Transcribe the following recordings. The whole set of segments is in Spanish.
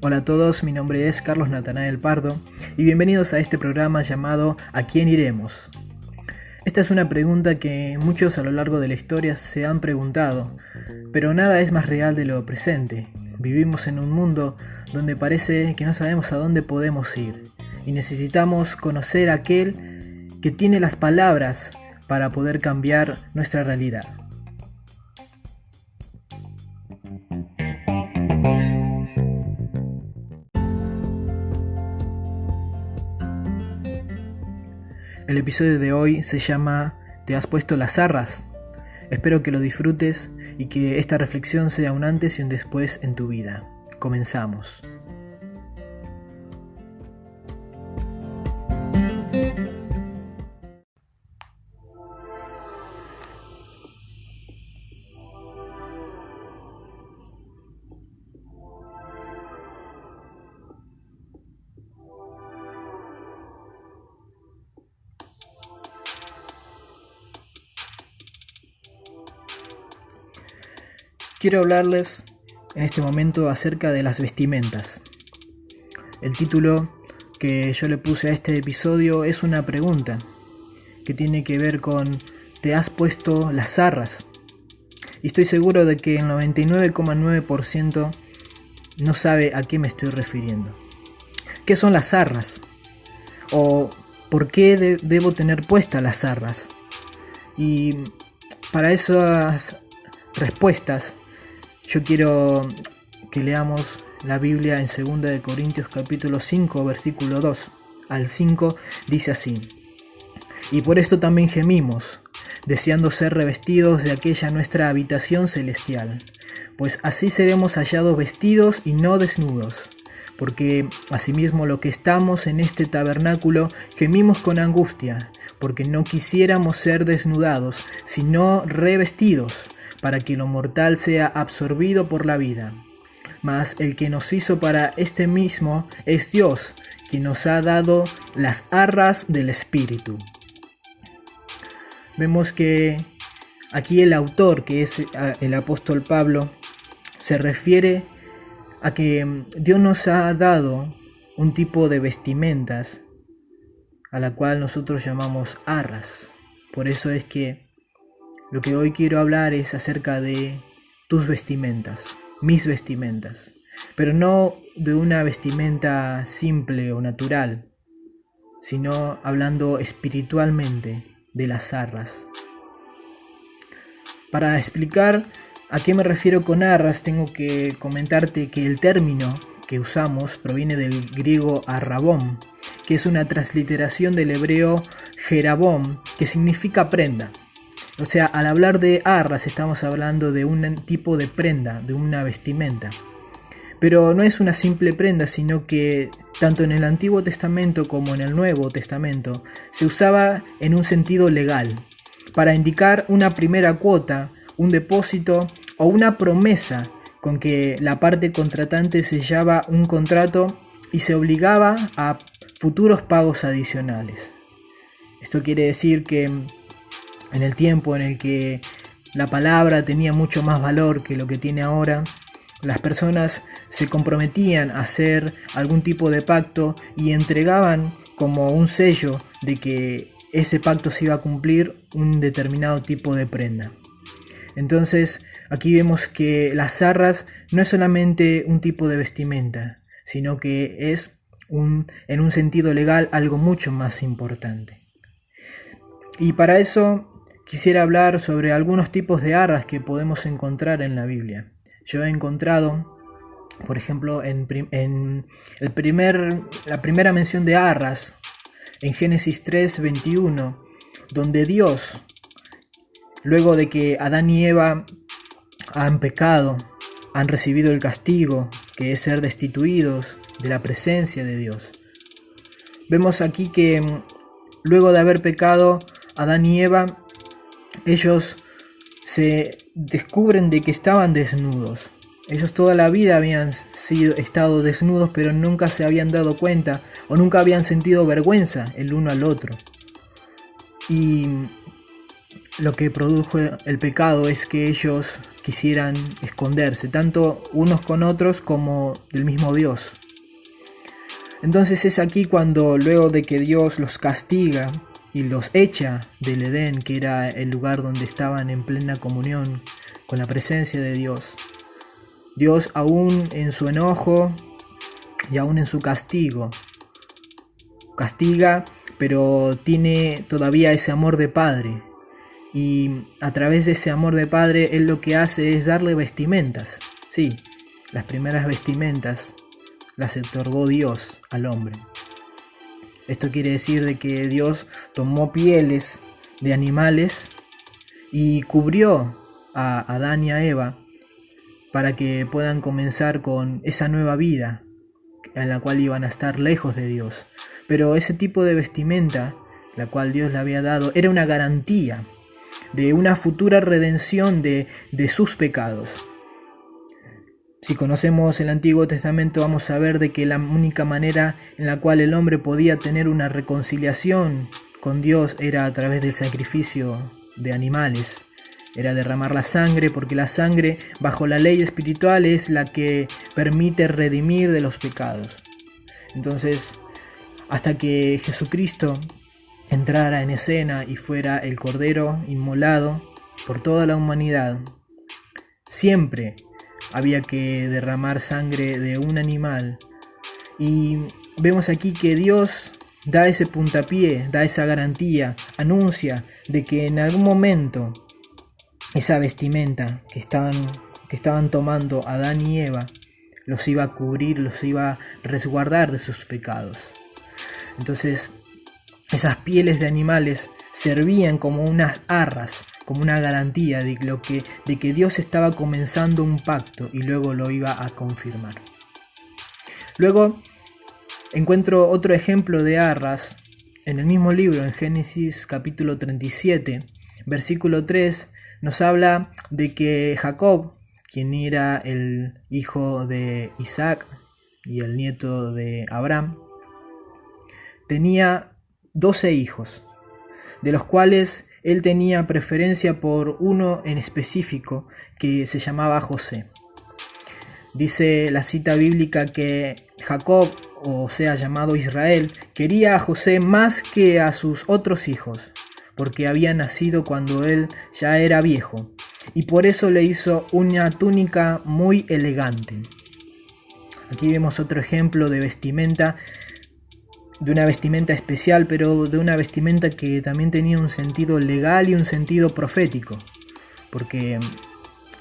Hola a todos, mi nombre es Carlos Natanael Pardo y bienvenidos a este programa llamado ¿A quién iremos? Esta es una pregunta que muchos a lo largo de la historia se han preguntado, pero nada es más real de lo presente. Vivimos en un mundo donde parece que no sabemos a dónde podemos ir y necesitamos conocer a aquel que tiene las palabras para poder cambiar nuestra realidad. El episodio de hoy se llama ¿Te has puesto las zarras? Espero que lo disfrutes y que esta reflexión sea un antes y un después en tu vida. Comenzamos. Quiero hablarles en este momento acerca de las vestimentas. El título que yo le puse a este episodio es una pregunta que tiene que ver con ¿te has puesto las zarras? Y estoy seguro de que el 99,9% no sabe a qué me estoy refiriendo. ¿Qué son las zarras? ¿O por qué debo tener puestas las zarras? Y para esas respuestas yo quiero que leamos la Biblia en 2 Corintios capítulo 5, versículo 2 al 5, dice así: Y por esto también gemimos, deseando ser revestidos de aquella nuestra habitación celestial, pues así seremos hallados vestidos y no desnudos. Porque asimismo lo que estamos en este tabernáculo gemimos con angustia, porque no quisiéramos ser desnudados, sino revestidos, para que lo mortal sea absorbido por la vida. Mas el que nos hizo para este mismo es Dios, quien nos ha dado las arras del Espíritu. Vemos que aquí el autor, que es el apóstol Pablo, se refiere a que Dios nos ha dado un tipo de vestimentas a la cual nosotros llamamos arras. Por eso es que lo que hoy quiero hablar es acerca de tus vestimentas, mis vestimentas, pero no de una vestimenta simple o natural, sino hablando espiritualmente de las arras. Para explicar a qué me refiero con arras, tengo que comentarte que el término que usamos proviene del griego arrabón, que es una transliteración del hebreo jerabón, que significa prenda. O sea, al hablar de arras estamos hablando de un tipo de prenda, de una vestimenta. Pero no es una simple prenda, sino que tanto en el Antiguo Testamento como en el Nuevo Testamento se usaba en un sentido legal, para indicar una primera cuota, un depósito o una promesa con que la parte contratante sellaba un contrato y se obligaba a futuros pagos adicionales. Esto quiere decir que en el tiempo en el que la palabra tenía mucho más valor que lo que tiene ahora, las personas se comprometían a hacer algún tipo de pacto y entregaban como un sello de que ese pacto se iba a cumplir un determinado tipo de prenda. Entonces aquí vemos que las arras no es solamente un tipo de vestimenta, sino que es en un sentido legal algo mucho más importante. Y para eso quisiera hablar sobre algunos tipos de arras que podemos encontrar en la Biblia. Yo he encontrado, por ejemplo, la primera mención de arras en Génesis 3:21, donde Dios, luego de que Adán y Eva han pecado, han recibido el castigo, que es ser destituidos de la presencia de Dios. Vemos aquí que luego de haber pecado, Adán y Eva, ellos se descubren de que estaban desnudos. Ellos toda la vida habían estado desnudos, pero nunca se habían dado cuenta o nunca habían sentido vergüenza el uno al otro. Y lo que produjo el pecado es que ellos quisieran esconderse, tanto unos con otros como del mismo Dios. Entonces es aquí cuando, luego de que Dios los castiga y los echa del Edén, que era el lugar donde estaban en plena comunión con la presencia de Dios, Dios, aún en su enojo y aún en su castigo, castiga, pero tiene todavía ese amor de padre. Y a través de ese amor de padre, Él lo que hace es darle vestimentas. Sí, las primeras vestimentas las otorgó Dios al hombre. Esto quiere decir de que Dios tomó pieles de animales y cubrió a Adán y a Eva para que puedan comenzar con esa nueva vida en la cual iban a estar lejos de Dios. Pero ese tipo de vestimenta, la cual Dios le había dado, era una garantía de una futura redención de sus pecados. Si conocemos el Antiguo Testamento, vamos a ver de que la única manera en la cual el hombre podía tener una reconciliación con Dios era a través del sacrificio de animales. Era derramar la sangre, porque la sangre, bajo la ley espiritual, es la que permite redimir de los pecados. Entonces, hasta que Jesucristo entrara en escena y fuera el Cordero inmolado por toda la humanidad, siempre había que derramar sangre de un animal. Y vemos aquí que Dios da ese puntapié, da esa garantía, anuncia de que en algún momento esa vestimenta que estaban tomando Adán y Eva los iba a cubrir, los iba a resguardar de sus pecados. Entonces, esas pieles de animales servían como unas arras, como una garantía de que Dios estaba comenzando un pacto y luego lo iba a confirmar. Luego encuentro otro ejemplo de arras en el mismo libro, en Génesis capítulo 37, versículo 3, nos habla de que Jacob, quien era el hijo de Isaac y el nieto de Abraham, tenía 12 hijos, de los cuales él tenía preferencia por uno en específico que se llamaba José. Dice la cita bíblica que Jacob, o sea llamado Israel, quería a José más que a sus otros hijos, porque había nacido cuando él ya era viejo, y por eso le hizo una túnica muy elegante. Aquí vemos otro ejemplo de vestimenta, de una vestimenta especial, pero de una vestimenta que también tenía un sentido legal y un sentido profético, porque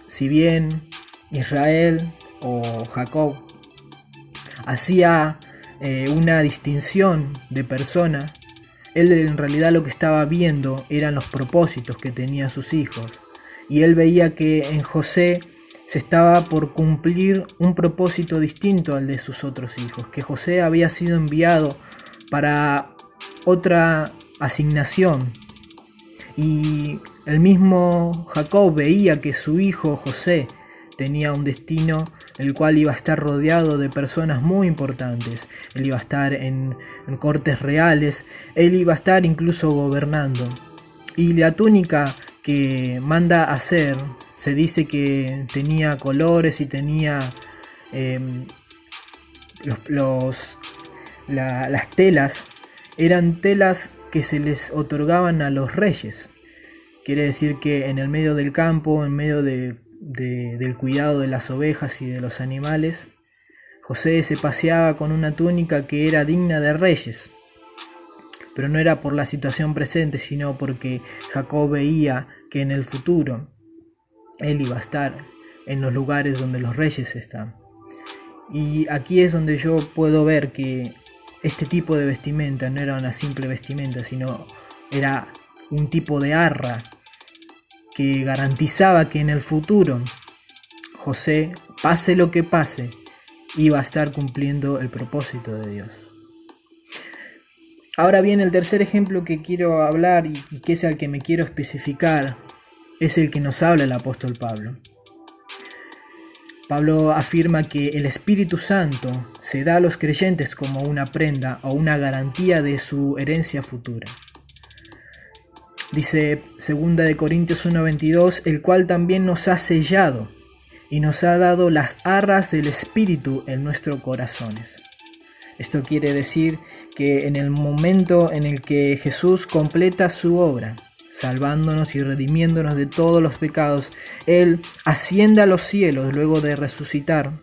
si bien Israel o Jacob hacía una distinción de persona, él en realidad lo que estaba viendo eran los propósitos que tenían sus hijos, y él veía que en José se estaba por cumplir un propósito distinto al de sus otros hijos, que José había sido enviado para otra asignación, y el mismo Jacob veía que su hijo José tenía un destino el cual iba a estar rodeado de personas muy importantes. Él iba a estar en cortes reales, él iba a estar incluso gobernando, y la túnica que manda hacer se dice que tenía colores y tenía las telas eran telas que se les otorgaban a los reyes. Quiere decir que en el medio del campo, en medio del cuidado de las ovejas y de los animales, José se paseaba con una túnica que era digna de reyes. Pero no era por la situación presente, sino porque Jacob veía que en el futuro él iba a estar en los lugares donde los reyes están. Y aquí es donde yo puedo ver que este tipo de vestimenta no era una simple vestimenta, sino era un tipo de arra que garantizaba que en el futuro José, pase lo que pase, iba a estar cumpliendo el propósito de Dios. Ahora bien, el tercer ejemplo que quiero hablar y que es el que me quiero especificar es el que nos habla el apóstol Pablo. Pablo afirma que el Espíritu Santo se da a los creyentes como una prenda o una garantía de su herencia futura. Dice 2 Corintios 1:22, el cual también nos ha sellado y nos ha dado las arras del Espíritu en nuestros corazones. Esto quiere decir que en el momento en el que Jesús completa su obra, salvándonos y redimiéndonos de todos los pecados, Él asciende a los cielos luego de resucitar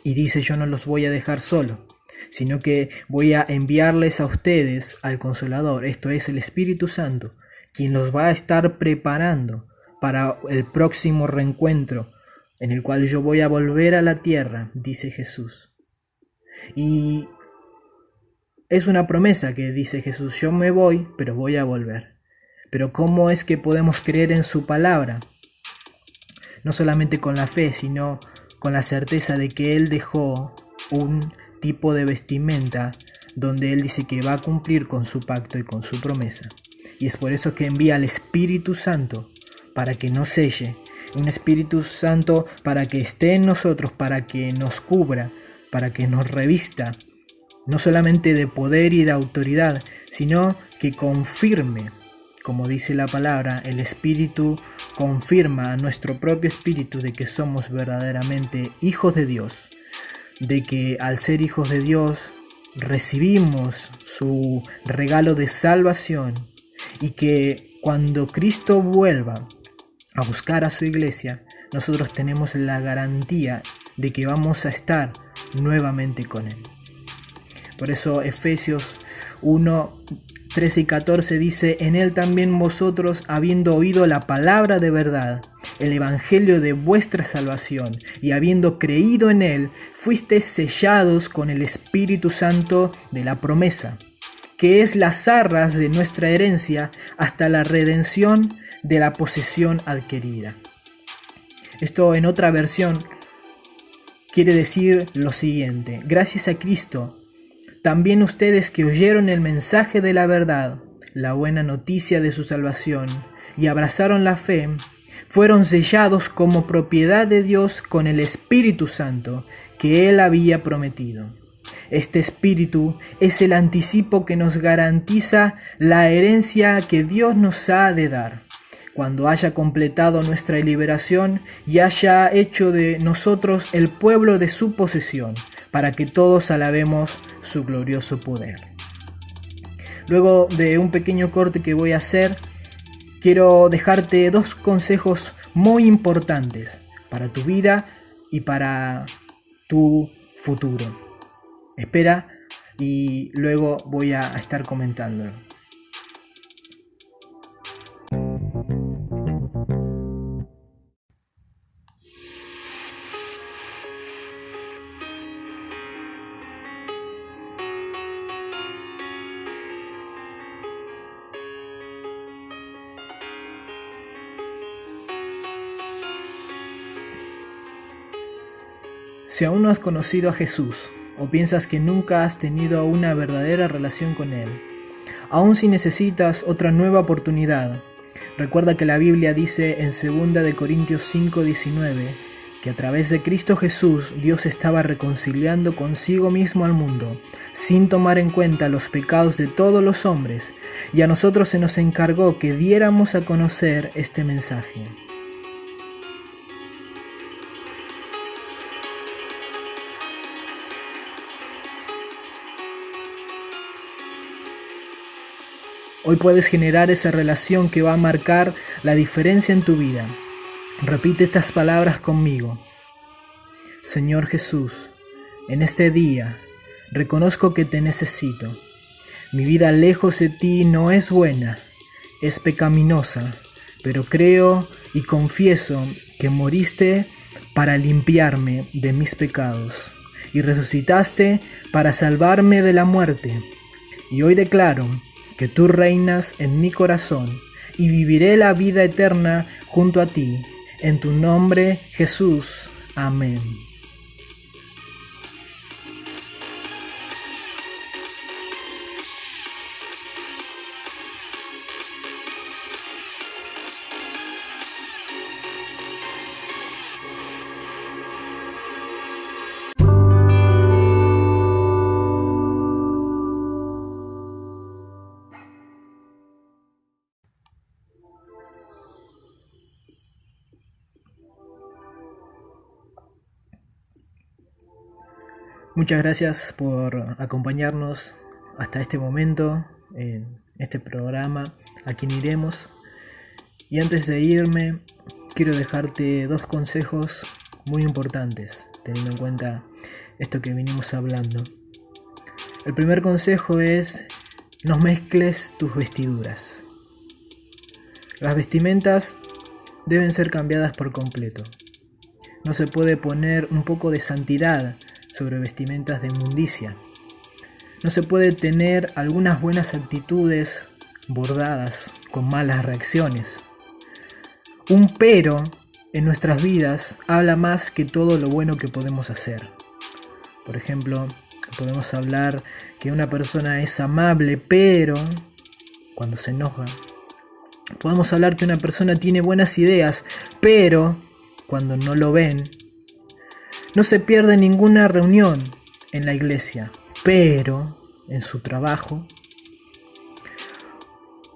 y dice: yo no los voy a dejar solo, sino que voy a enviarles a ustedes al Consolador, esto es el Espíritu Santo, quien los va a estar preparando para el próximo reencuentro en el cual yo voy a volver a la tierra, dice Jesús. Y es una promesa que dice Jesús: yo me voy, pero voy a volver. Pero ¿cómo es que podemos creer en su palabra? No solamente con la fe, sino con la certeza de que Él dejó un tipo de vestimenta donde Él dice que va a cumplir con su pacto y con su promesa. Y es por eso que envía al Espíritu Santo para que nos selle, un Espíritu Santo para que esté en nosotros, para que nos cubra, para que nos revista, no solamente de poder y de autoridad, sino que confirme, como dice la palabra, el Espíritu confirma a nuestro propio espíritu de que somos verdaderamente hijos de Dios, de que al ser hijos de Dios recibimos su regalo de salvación y que cuando Cristo vuelva a buscar a su iglesia, nosotros tenemos la garantía de que vamos a estar nuevamente con Él. Por eso Efesios 1:13-14 dice: en Él también vosotros, habiendo oído la palabra de verdad, el evangelio de vuestra salvación, y habiendo creído en Él, fuisteis sellados con el Espíritu Santo de la promesa, que es las arras de nuestra herencia hasta la redención de la posesión adquirida. Esto en otra versión quiere decir lo siguiente: gracias a Cristo, también ustedes que oyeron el mensaje de la verdad, la buena noticia de su salvación, y abrazaron la fe, fueron sellados como propiedad de Dios con el Espíritu Santo que Él había prometido. Este Espíritu es el anticipo que nos garantiza la herencia que Dios nos ha de dar, cuando haya completado nuestra liberación y haya hecho de nosotros el pueblo de su posesión, para que todos alabemos su glorioso poder. Luego de un pequeño corte que voy a hacer, quiero dejarte dos consejos muy importantes para tu vida y para tu futuro. Espera y luego voy a estar comentándolo. Si aún no has conocido a Jesús o piensas que nunca has tenido una verdadera relación con Él, aún si necesitas otra nueva oportunidad, recuerda que la Biblia dice en 2 Corintios 5:19 que a través de Cristo Jesús Dios estaba reconciliando consigo mismo al mundo, sin tomar en cuenta los pecados de todos los hombres, y a nosotros se nos encargó que diéramos a conocer este mensaje. Hoy puedes generar esa relación que va a marcar la diferencia en tu vida. Repite estas palabras conmigo. Señor Jesús, en este día reconozco que te necesito. Mi vida lejos de ti no es buena, es pecaminosa, pero creo y confieso que moriste para limpiarme de mis pecados y resucitaste para salvarme de la muerte. Y hoy declaro que tú reinas en mi corazón y viviré la vida eterna junto a ti. En tu nombre, Jesús. Amén. Muchas gracias por acompañarnos hasta este momento en este programa A Quién Iremos. Y antes de irme, quiero dejarte dos consejos muy importantes, teniendo en cuenta esto que vinimos hablando. El primer consejo es: no mezcles tus vestiduras. Las vestimentas deben ser cambiadas por completo. No se puede poner un poco de santidad sobre vestimentas de inmundicia. No se puede tener algunas buenas actitudes bordadas con malas reacciones. Un pero en nuestras vidas habla más que todo lo bueno que podemos hacer. Por ejemplo, podemos hablar que una persona es amable, pero cuando se enoja. Podemos hablar que una persona tiene buenas ideas, pero cuando no lo ven. No se pierde ninguna reunión en la iglesia, pero en su trabajo.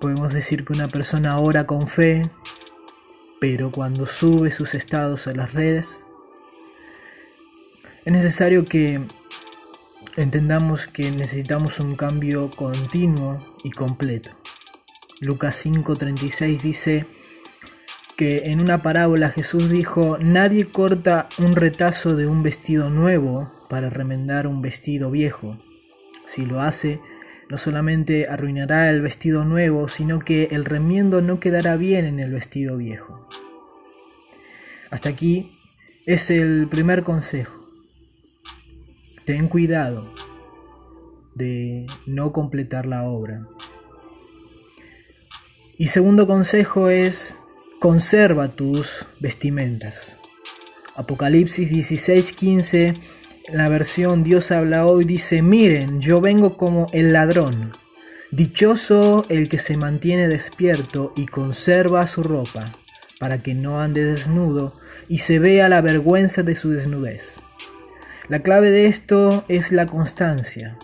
Podemos decir que una persona ora con fe, pero cuando sube sus estados a las redes. Es necesario que entendamos que necesitamos un cambio continuo y completo. Lucas 5:36 dice que en una parábola Jesús dijo: nadie corta un retazo de un vestido nuevo para remendar un vestido viejo. Si lo hace, no solamente arruinará el vestido nuevo, sino que el remiendo no quedará bien en el vestido viejo. Hasta aquí es el primer consejo. Ten cuidado de no completar la obra. Y segundo consejo es: conserva tus vestimentas. Apocalipsis 16:15, en la versión Dios habla hoy, dice: miren, yo vengo como el ladrón. Dichoso el que se mantiene despierto y conserva su ropa, para que no ande desnudo y se vea la vergüenza de su desnudez. La clave de esto es la constancia.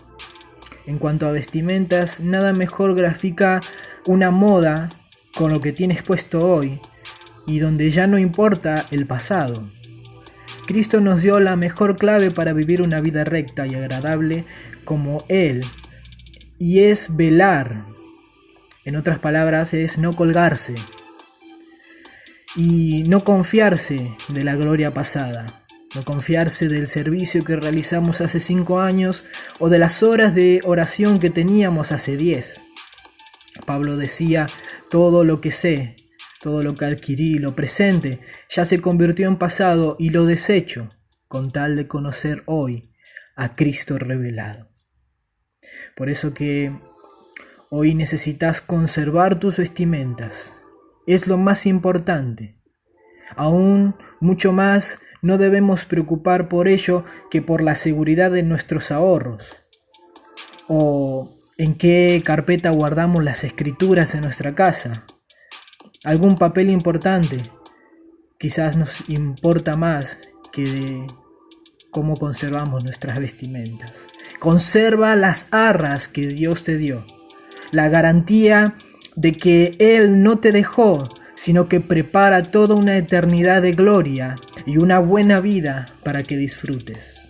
En cuanto a vestimentas, nada mejor grafica una moda con lo que tienes puesto hoy y donde ya no importa el pasado. Cristo nos dio la mejor clave para vivir una vida recta y agradable como Él, y es velar. En otras palabras, es no colgarse y no confiarse de la gloria pasada. No confiarse del servicio que realizamos hace 5 años o de las horas de oración que teníamos hace 10. Pablo decía: todo lo que sé, todo lo que adquirí, lo presente, ya se convirtió en pasado y lo desecho, con tal de conocer hoy a Cristo revelado. Por eso que hoy necesitas conservar tus vestimentas. Es lo más importante. Aún mucho más no debemos preocupar por ello que por la seguridad de nuestros ahorros, o en qué carpeta guardamos las escrituras en nuestra casa. Algún papel importante quizás nos importa más que de cómo conservamos nuestras vestimentas. Conserva las arras que Dios te dio, la garantía de que Él no te dejó, sino que prepara toda una eternidad de gloria y una buena vida para que disfrutes.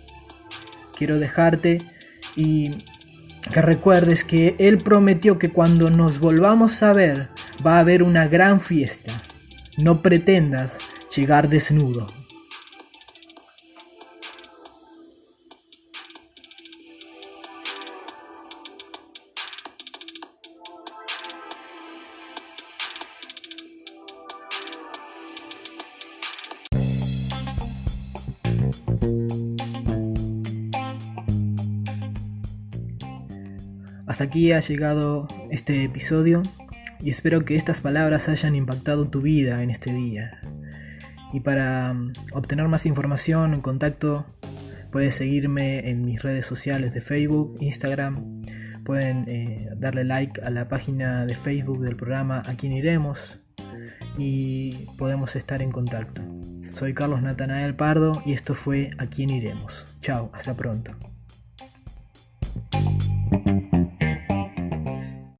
Quiero dejarte y que recuerdes que Él prometió que cuando nos volvamos a ver va a haber una gran fiesta. No pretendas llegar desnudo. Hasta aquí ha llegado este episodio y espero que estas palabras hayan impactado tu vida en este día. Y para obtener más información, en contacto, puedes seguirme en mis redes sociales de Facebook, Instagram. Pueden darle like a la página de Facebook del programa A Quién Iremos y podemos estar en contacto. Soy Carlos Natanael Pardo y esto fue A Quién Iremos. Chao, hasta pronto.